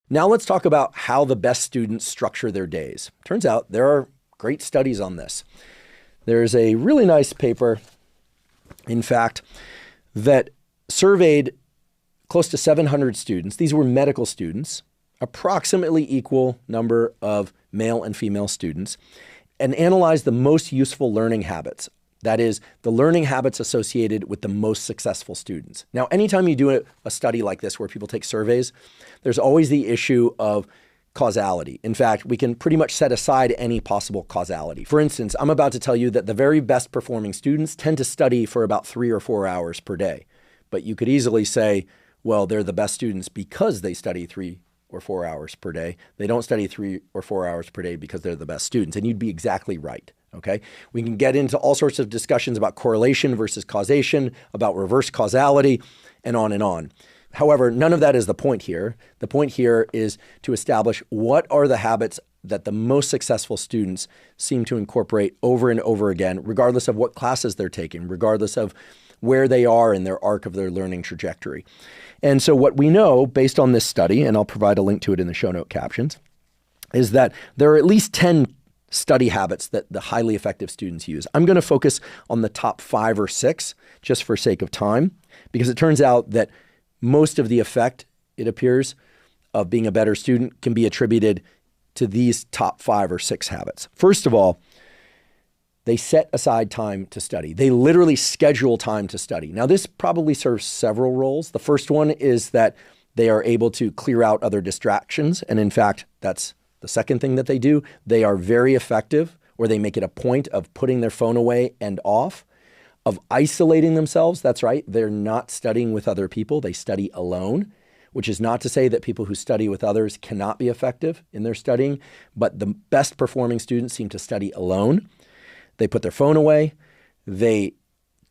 Now let's talk about how the best students structure their days. Turns out there are great studies on this. There's a really nice paper, in fact, that surveyed close to 700 students. These were medical students, approximately equal number of male and female students, and analyzed the most useful learning habits. That is, the learning habits associated with the most successful students. Now, anytime you do a study like this where people take surveys, there's always the issue of causality. In fact, we can pretty much set aside any possible causality. For instance, I'm about to tell you that the very best performing students tend to study for about 3 or 4 hours per day. But you could easily say, well, they're the best students because they study 3 or 4 hours per day. They don't study 3 or 4 hours per day because they're the best students. And you'd be exactly right. Okay. We can get into all sorts of discussions about correlation versus causation, about reverse causality, and on and on. However, none of that is the point here. The point here is to establish what are the habits that the most successful students seem to incorporate over and over again, regardless of what classes they're taking, regardless of where they are in their arc of their learning trajectory. And so what we know based on this study, and I'll provide a link to it in the show note captions, is that there are at least 10 study habits that the highly effective students use. I'm going to focus on the top 5 or 6 just for sake of time, because it turns out that most of the effect, it appears, of being a better student can be attributed to these top 5 or 6 habits. First of all, they set aside time to study. They literally schedule time to study. Now, this probably serves several roles. The first one is that they are able to clear out other distractions. And in fact, that's the second thing that they do. They are very effective, or they make it a point of putting their phone away and off, of isolating themselves. That's right. They're not studying with other people. They study alone, which is not to say that people who study with others cannot be effective in their studying, but the best performing students seem to study alone. They put their phone away. They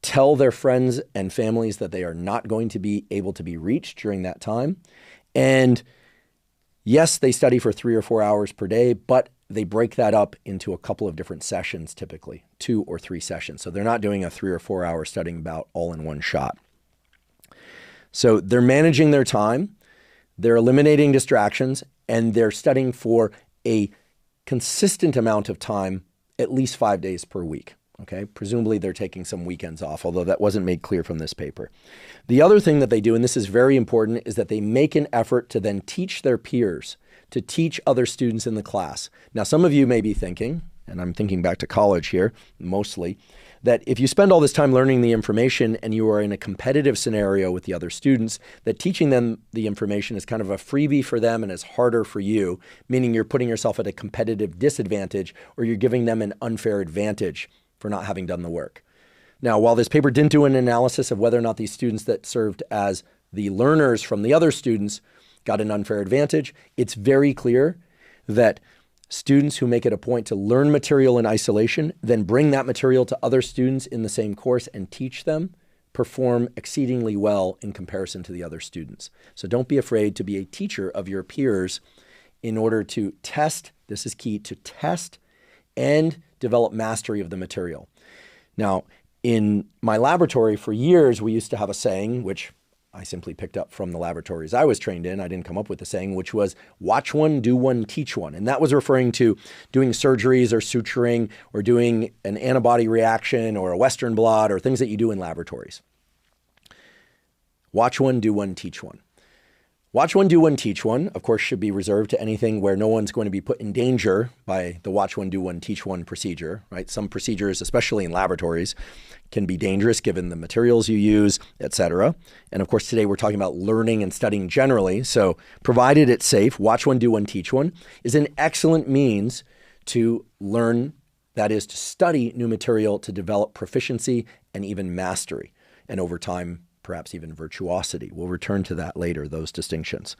tell their friends and families that they are not going to be able to be reached during that time. And yes, they study for 3 or 4 hours per day, but they break that up into a couple of different sessions, typically 2 or 3 sessions. So they're not doing a 3 or 4 hour studying bout all in one shot. So they're managing their time, they're eliminating distractions, and they're studying for a consistent amount of time, at least 5 days per week. Okay, presumably they're taking some weekends off, although that wasn't made clear from this paper. The other thing that they do, and this is very important, is that they make an effort to then teach their peers, to teach other students in the class. Now, some of you may be thinking, and I'm thinking back to college here mostly, that if you spend all this time learning the information and you are in a competitive scenario with the other students, that teaching them the information is kind of a freebie for them and is harder for you, meaning you're putting yourself at a competitive disadvantage, or you're giving them an unfair advantage for not having done the work. Now, while this paper didn't do an analysis of whether or not these students that served as the learners from the other students got an unfair advantage, it's very clear that students who make it a point to learn material in isolation, then bring that material to other students in the same course and teach them, perform exceedingly well in comparison to the other students. So don't be afraid to be a teacher of your peers in order to test, this is key, to test and develop mastery of the material. Now, in my laboratory for years, we used to have a saying, which I simply picked up from the laboratories I was trained in. I didn't come up with the saying, which was watch one, do one, teach one. And that was referring to doing surgeries or suturing or doing an antibody reaction or a Western blot or things that you do in laboratories. Watch one, do one, teach one. Watch one, do one, teach one, of course, should be reserved to anything where no one's going to be put in danger by the watch one, do one, teach one procedure, right? Some procedures, especially in laboratories, can be dangerous given the materials you use, etc. And of course, today we're talking about learning and studying generally. So provided it's safe, watch one, do one, teach one is an excellent means to learn, that is to study new material, to develop proficiency and even mastery. And over time, perhaps even virtuosity. We'll return to that later, those distinctions.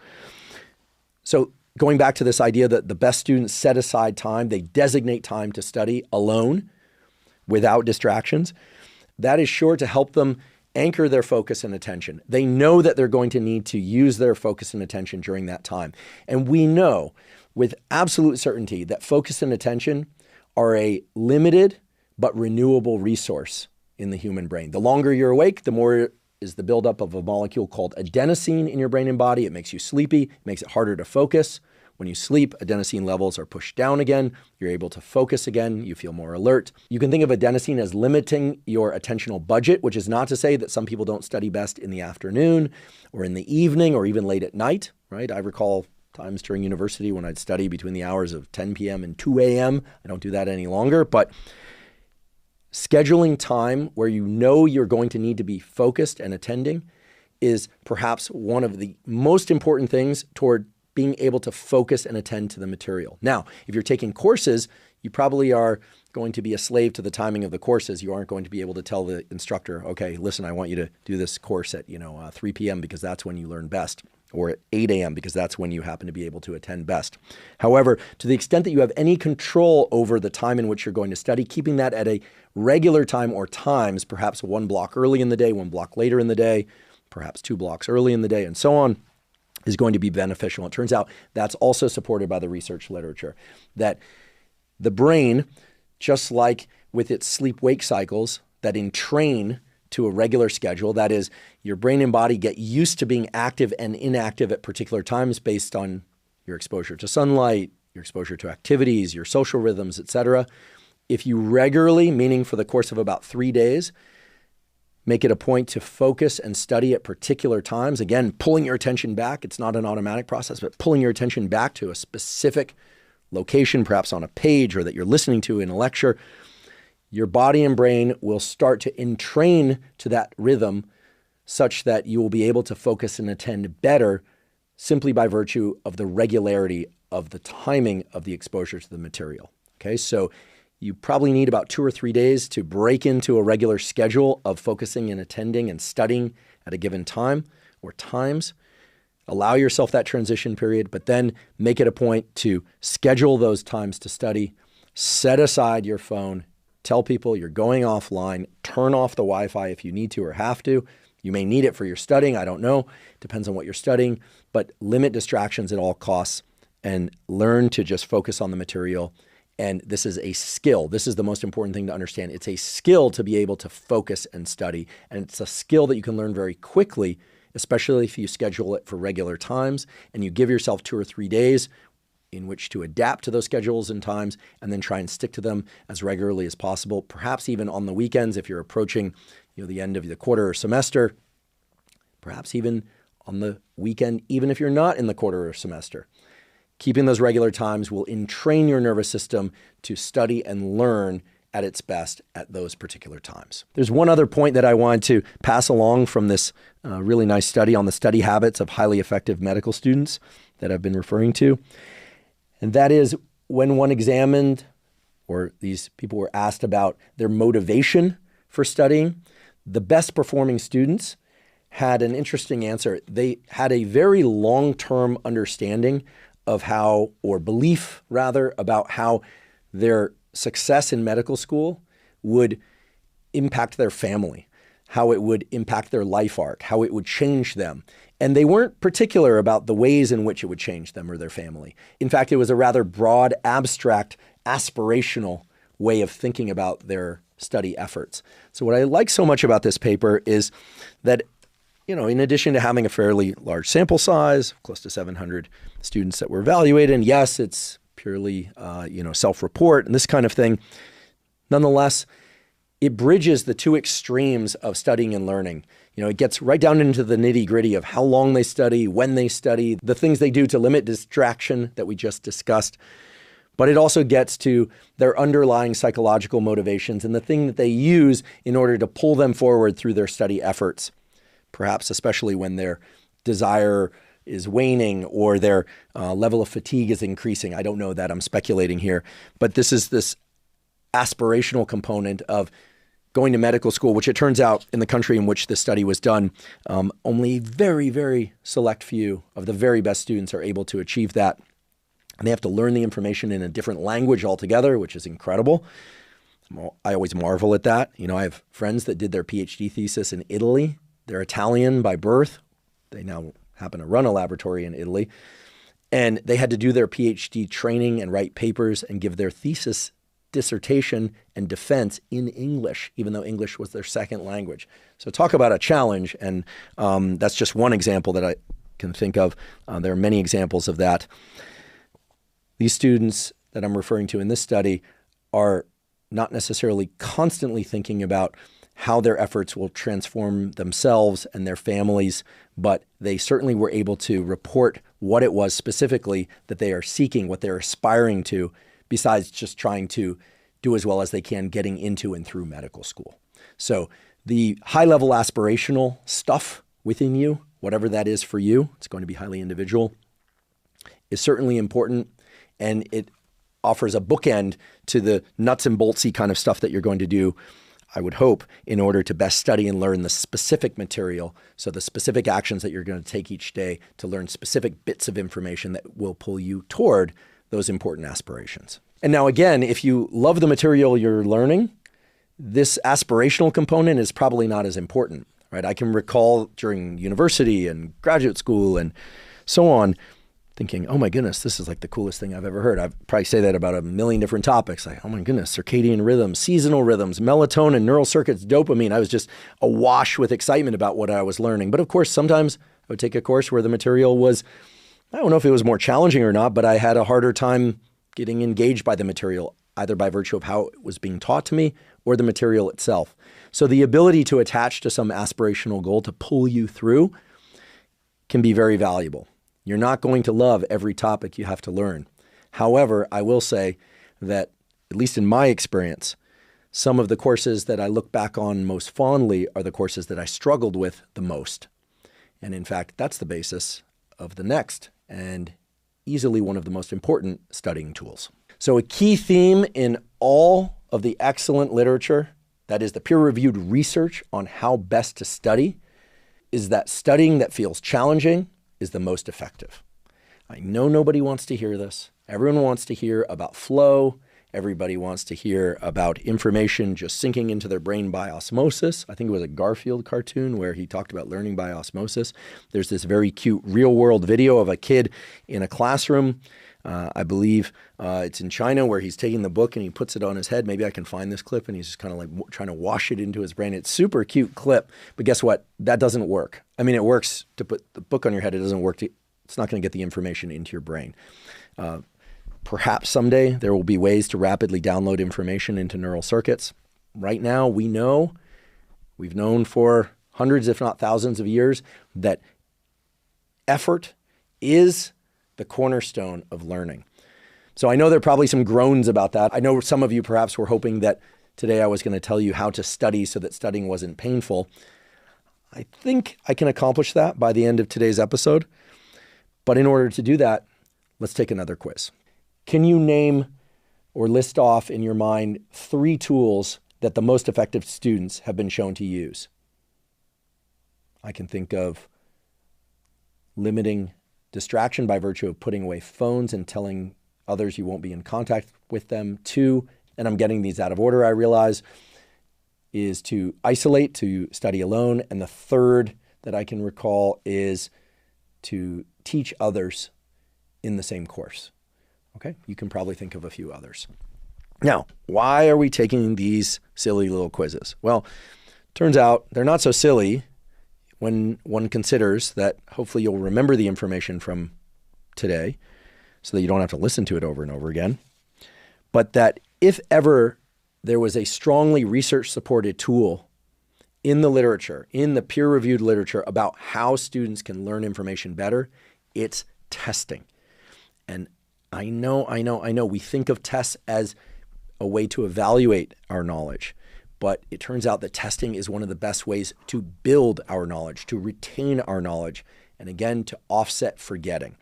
So going back to this idea that the best students set aside time, they designate time to study alone without distractions, that is sure to help them anchor their focus and attention. They know that they're going to need to use their focus and attention during that time. And we know with absolute certainty that focus and attention are a limited but renewable resource in the human brain. The longer you're awake, the more is the buildup of a molecule called adenosine in your brain and body. It makes you sleepy, it makes it harder to focus. When you sleep, adenosine levels are pushed down again. You're able to focus again. You feel more alert. You can think of adenosine as limiting your attentional budget, which is not to say that some people don't study best in the afternoon or in the evening or even late at night, right? I recall times during university when I'd study between the hours of 10 p.m. and 2 a.m. I don't do that any longer, but scheduling time where you know you're going to need to be focused and attending is perhaps one of the most important things toward being able to focus and attend to the material. Now, if you're taking courses, you probably are going to be a slave to the timing of the courses. You aren't going to be able to tell the instructor, okay, listen, I want you to do this course at 3 p.m. because that's when you learn best, or at 8 a.m. because that's when you happen to be able to attend best. However, to the extent that you have any control over the time in which you're going to study, keeping that at a regular time or times, perhaps 1 block early in the day, 1 block later in the day, perhaps 2 blocks early in the day, and so on, is going to be beneficial. It turns out that's also supported by the research literature, that the brain, just like with its sleep-wake cycles that entrain to a regular schedule, that is, your brain and body get used to being active and inactive at particular times based on your exposure to sunlight, your exposure to activities, your social rhythms, etc. If you regularly, meaning for the course of about 3 days, make it a point to focus and study at particular times. Again, pulling your attention back. It's not an automatic process, but pulling your attention back to a specific location, perhaps on a page or that you're listening to in a lecture. Your body and brain will start to entrain to that rhythm such that you will be able to focus and attend better simply by virtue of the regularity of the timing of the exposure to the material. Okay, so you probably need about 2 or 3 days to break into a regular schedule of focusing and attending and studying at a given time or times. Allow yourself that transition period, but then make it a point to schedule those times to study. Set aside your phone. Tell people you're going offline. Turn off the Wi-Fi if you need to or have to. You may need it for your studying. I don't know. Depends on what you're studying. But limit distractions at all costs and learn to just focus on the material. And this is a skill. This is the most important thing to understand. It's a skill to be able to focus and study. And it's a skill that you can learn very quickly, especially if you schedule it for regular times and you give yourself 2 or 3 days in which to adapt to those schedules and times and then try and stick to them as regularly as possible, perhaps even on the weekends if you're approaching the end of the quarter or semester, perhaps even on the weekend, even if you're not in the quarter or semester. Keeping those regular times will entrain your nervous system to study and learn at its best at those particular times. There's one other point that I want to pass along from this really nice study on the study habits of highly effective medical students that I've been referring to. And that is when one examined, or these people were asked about their motivation for studying, the best performing students had an interesting answer. They had a very long-term understanding of how, or belief rather, about how their success in medical school would impact their family, how it would impact their life arc, how it would change them. And they weren't particular about the ways in which it would change them or their family. In fact, it was a rather broad, abstract, aspirational way of thinking about their study efforts. So what I like so much about this paper is that in addition to having a fairly large sample size, close to 700 students that were evaluated, and yes, it's purely, self-report and this kind of thing, nonetheless, it bridges the two extremes of studying and learning. It gets right down into the nitty-gritty of how long they study, when they study, the things they do to limit distraction that we just discussed. But it also gets to their underlying psychological motivations and the thing that they use in order to pull them forward through their study efforts. Perhaps especially when their desire is waning or their level of fatigue is increasing. I don't know that, I'm speculating here. But this is this aspirational component of going to medical school, which it turns out in the country in which this study was done, only very, very select few of the very best students are able to achieve that. And they have to learn the information in a different language altogether, which is incredible. I always marvel at that. I have friends that did their PhD thesis in Italy. They're Italian by birth. They now happen to run a laboratory in Italy. And they had to do their PhD training and write papers and give their thesis dissertation and defense in English, even though English was their second language. So talk about a challenge, and that's just one example that I can think of. There are many examples of that. These students that I'm referring to in this study are not necessarily constantly thinking about how their efforts will transform themselves and their families, but they certainly were able to report what it was specifically that they are seeking, what they're aspiring to, besides just trying to do as well as they can getting into and through medical school. So the high-level aspirational stuff within you, whatever that is for you, it's going to be highly individual, is certainly important, and it offers a bookend to the nuts and boltsy kind of stuff that you're going to do, I would hope, in order to best study and learn the specific material, so the specific actions that you're going to take each day to learn specific bits of information that will pull you toward those important aspirations. And now again, if you love the material you're learning, this aspirational component is probably not as important, right? I can recall during university and graduate school and so on, thinking, oh my goodness, this is like the coolest thing I've ever heard. I'd probably say that about a million different topics. Like, oh my goodness, circadian rhythms, seasonal rhythms, melatonin, neural circuits, dopamine. I was just awash with excitement about what I was learning. But of course, sometimes I would take a course where the material was, I don't know if it was more challenging or not, but I had a harder time getting engaged by the material, either by virtue of how it was being taught to me or the material itself. So the ability to attach to some aspirational goal to pull you through can be very valuable. You're not going to love every topic you have to learn. However, I will say that, at least in my experience, some of the courses that I look back on most fondly are the courses that I struggled with the most. And in fact, that's the basis of the next and easily one of the most important studying tools. So a key theme in all of the excellent literature, that is the peer-reviewed research on how best to study, is that studying that feels challenging is the most effective. I know nobody wants to hear this. Everyone wants to hear about flow. Everybody wants to hear about information just sinking into their brain by osmosis. I think it was a Garfield cartoon where he talked about learning by osmosis. There's this very cute real-world video of a kid in a classroom. I believe it's in China, where he's taking the book and he puts it on his head. Maybe I can find this clip, and he's just kind of like trying to wash it into his brain. It's a super cute clip, but guess what? That doesn't work. I mean, it works to put the book on your head. It doesn't work it's not going to get the information into your brain. Perhaps someday there will be ways to rapidly download information into neural circuits. Right now, we've known for hundreds, if not thousands of years, that effort is the cornerstone of learning. So I know there are probably some groans about that. I know some of you perhaps were hoping that today I was going to tell you how to study so that studying wasn't painful. I think I can accomplish that by the end of today's episode. But in order to do that, let's take another quiz. Can you name or list off in your mind 3 tools that the most effective students have been shown to use? I can think of limiting distraction by virtue of putting away phones and telling others you won't be in contact with them. 2, and I'm getting these out of order, I realize, is to isolate, to study alone. And the 3rd that I can recall is to teach others in the same course. Okay, you can probably think of a few others. Now, why are we taking these silly little quizzes? Well, turns out they're not so silly when one considers that hopefully you'll remember the information from today so that you don't have to listen to it over and over again. But that if ever there was a strongly research-supported tool in the literature, in the peer-reviewed literature about how students can learn information better, it's testing. And I know, we think of tests as a way to evaluate our knowledge. But it turns out that testing is one of the best ways to build our knowledge, to retain our knowledge, and again, to offset forgetting.